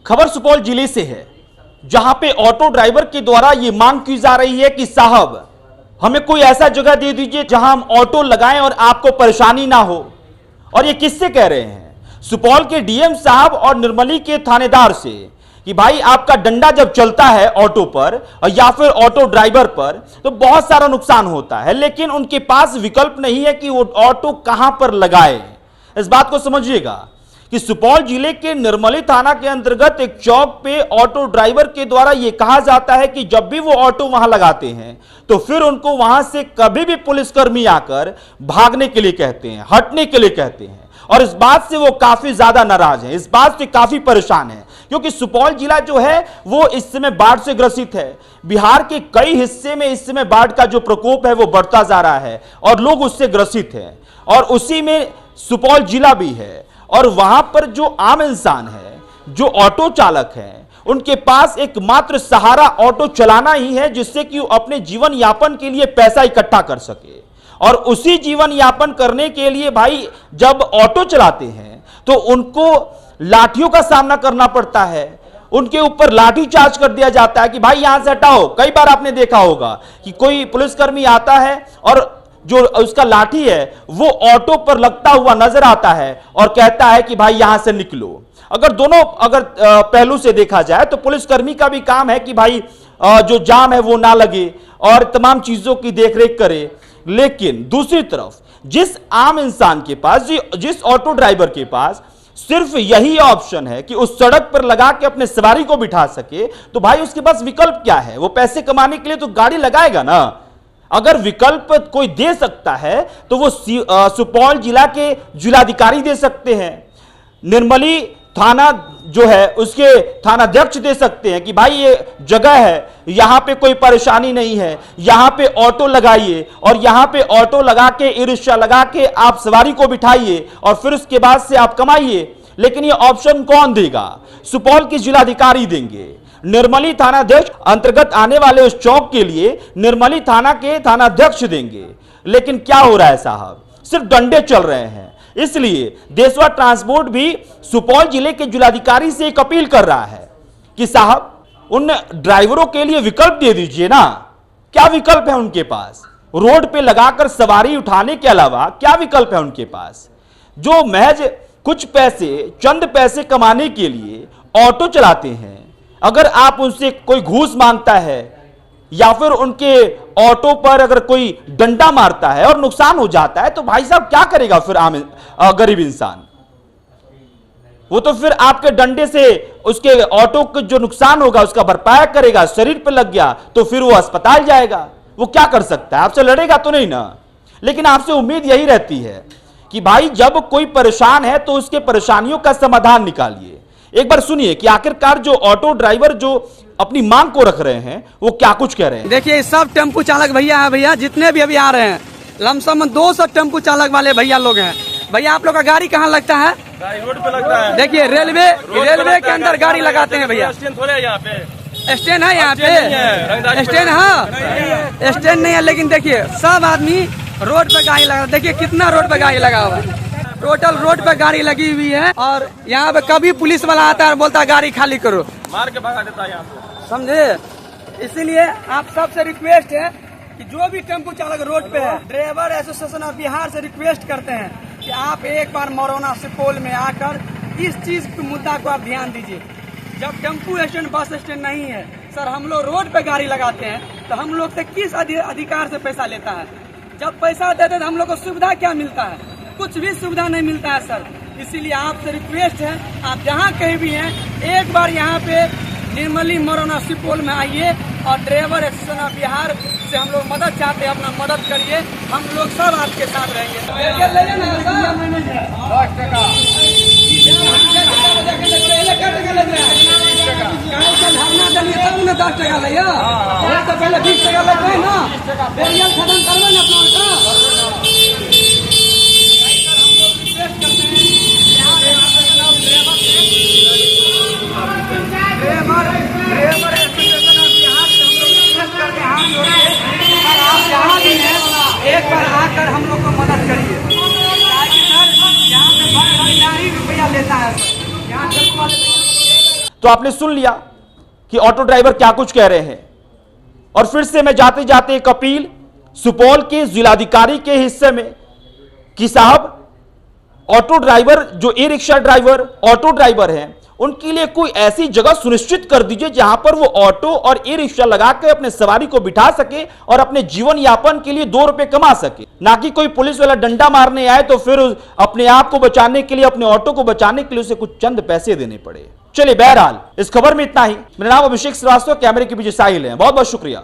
खबर सुपौल जिले से है, जहां पे ऑटो ड्राइवर के द्वारा ये मांग की जा रही है कि साहब हमें कोई ऐसा जगह दे दीजिए जहां हम ऑटो लगाएं और आपको परेशानी ना हो। और ये किससे कह रहे हैं? सुपौल के डीएम साहब और निर्मली के थानेदार से कि भाई आपका डंडा जब चलता है ऑटो पर या फिर ऑटो ड्राइवर पर तो बहुत सारा नुकसान होता है, लेकिन उनके पास विकल्प नहीं है कि वो ऑटो कहां पर लगाए। इस बात को समझिएगा कि सुपौल जिले के निर्मली थाना के अंतर्गत एक चौक पे ऑटो ड्राइवर के द्वारा यह कहा जाता है कि जब भी वो ऑटो वहां लगाते हैं तो फिर उनको वहां से कभी भी पुलिसकर्मी आकर भागने के लिए कहते हैं, हटने के लिए कहते हैं। और इस बात से वो काफी ज्यादा नाराज हैं, इस बात से काफी परेशान हैं, क्योंकि सुपौल जिला जो है वो इस समय बाढ़ से ग्रसित है। बिहार के कई हिस्से में इस समय बाढ़ का जो प्रकोप है वो बढ़ता जा रहा है और लोग उससे ग्रसित हैं, और उसी में सुपौल जिला भी है। और वहां पर जो आम इंसान है, जो ऑटो चालक है, उनके पास एकमात्र सहारा ऑटो चलाना ही है, जिससे कि वो अपने जीवन यापन के लिए पैसा इकट्ठा कर सके। और उसी जीवन यापन करने के लिए भाई जब ऑटो चलाते हैं तो उनको लाठियों का सामना करना पड़ता है, उनके ऊपर लाठी चार्ज कर दिया जाता है कि भाई यहां से हटाओ। कई बार आपने देखा होगा कि कोई पुलिसकर्मी आता है और जो उसका लाठी है वो ऑटो पर लगता हुआ नजर आता है और कहता है कि भाई यहां से निकलो। अगर पहलू से देखा जाए तो पुलिसकर्मी का भी काम है कि भाई जो जाम है वो ना लगे और तमाम चीजों की देखरेख करे, लेकिन दूसरी तरफ जिस आम इंसान के पास, जिस ऑटो ड्राइवर के पास सिर्फ यही ऑप्शन है कि उस सड़क पर लगा के अपने सवारी को बिठा सके, तो भाई उसके पास विकल्प क्या है? वो पैसे कमाने के लिए तो गाड़ी लगाएगा ना। अगर विकल्प कोई दे सकता है तो वो सुपौल जिला के जिलाधिकारी दे सकते हैं, निर्मली थाना जो है उसके थानाध्यक्ष दे सकते हैं कि भाई ये जगह है, यहां पे कोई परेशानी नहीं है, यहां पे ऑटो लगाइए और यहां पे ऑटो लगा के ई रिक्शा लगा के आप सवारी को बिठाइए और फिर उसके बाद से आप कमाइए। लेकिन ये ऑप्शन कौन देगा? सुपौल के जिलाधिकारी देंगे। निर्मली थानाध्यक्ष अंतर्गत आने वाले उस चौक के लिए निर्मली थाना के थानाध्यक्ष देंगे। लेकिन क्या हो रहा है साहब? सिर्फ डंडे चल रहे हैं। इसलिए देशवा ट्रांसपोर्ट भी सुपौल जिले के जिलाधिकारी से एक अपील कर रहा है कि साहब उन ड्राइवरों के लिए विकल्प दे दीजिए ना। क्या विकल्प है उनके पास? रोड पे लगाकर सवारी उठाने के अलावा क्या विकल्प है उनके पास? जो महज कुछ पैसे, चंद पैसे कमाने के लिए ऑटो चलाते हैं, अगर आप उनसे कोई घूस मांगता है या फिर उनके ऑटो पर अगर कोई डंडा मारता है और नुकसान हो जाता है, तो भाई साहब क्या करेगा फिर आम गरीब इंसान? वो तो फिर आपके डंडे से उसके ऑटो को जो नुकसान होगा उसका भरपाई करेगा। शरीर पे लग गया तो फिर वो अस्पताल जाएगा। वो क्या कर सकता है? आपसे लड़ेगा तो नहीं ना। लेकिन आपसे उम्मीद यही रहती है कि भाई जब कोई परेशान है तो उसके परेशानियों का समाधान निकालिए। एक बार सुनिए कि आखिरकार जो ऑटो ड्राइवर जो अपनी मांग को रख रहे हैं वो क्या कुछ कह रहे हैं। देखिए सब टेम्पू चालक भैया है, भैया जितने भी अभी आ रहे हैं लमसम 200 टेम्पू चालक वाले भैया लोग हैं। भैया आप लोग का गाड़ी कहाँ लगता है? रोड पे लगता है। देखिए रेलवे के अंदर गाड़ी लगाते हैं भैया। स्टैंड थोड़े यहाँ पे, स्टैंड है यहाँ पे, स्टैंड है, स्टैंड नहीं है। लेकिन देखिए सब आदमी रोड पे गाड़ी लगा, देखिए कितना रोड पे गाड़ी लगा हुआ है। टोटल रोड पे गाड़ी लगी हुई है और यहाँ पे कभी पुलिस वाला आता है और बोलता है गाड़ी खाली करो, मार के भगा देता है यहाँ से, समझे। इसीलिए आप सबसे रिक्वेस्ट है कि जो भी टेम्पू चालक रोड पे है, ड्राइवर एसोसिएशन ऑफ बिहार से रिक्वेस्ट करते हैं कि आप एक बार मरौना सुपौल में आकर इस चीज के मुद्दा को आप ध्यान दीजिए। जब टेम्पू स्टैंड, बस स्टैंड नहीं है सर, हम लोग रोड पे गाड़ी लगाते हैं तो हम लोग से किस अधिकार से पैसा लेता है? जब पैसा देते तो हम लोग को सुविधा क्या मिलता है? कुछ भी सुविधा नहीं मिलता है सर। इसीलिए आपसे रिक्वेस्ट है, आप जहाँ कहीं भी हैं एक बार यहाँ पे निर्मली मरौना सुपौल में आइए और ड्राइवर एसोसिएशन ऑफ बिहार से हम लोग मदद चाहते हैं, अपना मदद करिए, हम लोग सब आपके साथ रहेंगे। 10 टका लिया तो पहले 20 टका लेते हैं ना, बेरियल खत्म करवे ना अपना एक बार आकर हम लोग को मदद करिए। तो आपने सुन लिया कि ऑटो ड्राइवर क्या कुछ कह रहे हैं। और फिर से मैं जाते जाते एक अपील सुपौल के जिलाधिकारी के हिस्से में कि साहब, ऑटो ड्राइवर जो e rickshaw driver auto driver हैं, उनके लिए कोई ऐसी जगह सुनिश्चित कर दीजिए जहां पर वो ऑटो और ई रिक्शा लगाकर अपने सवारी को बिठा सके और अपने जीवन यापन के लिए 2 रुपए कमा सके, ना कि कोई पुलिस वाला डंडा मारने आए तो फिर अपने आप को बचाने के लिए, अपने ऑटो को बचाने के लिए उसे कुछ चंद पैसे देने पड़े। चलिए, बहरहाल इस खबर में इतना ही। मेरा नाम अभिषेक श्रीवास्तव, कैमरे के पीछे साहिल है। बहुत बहुत शुक्रिया।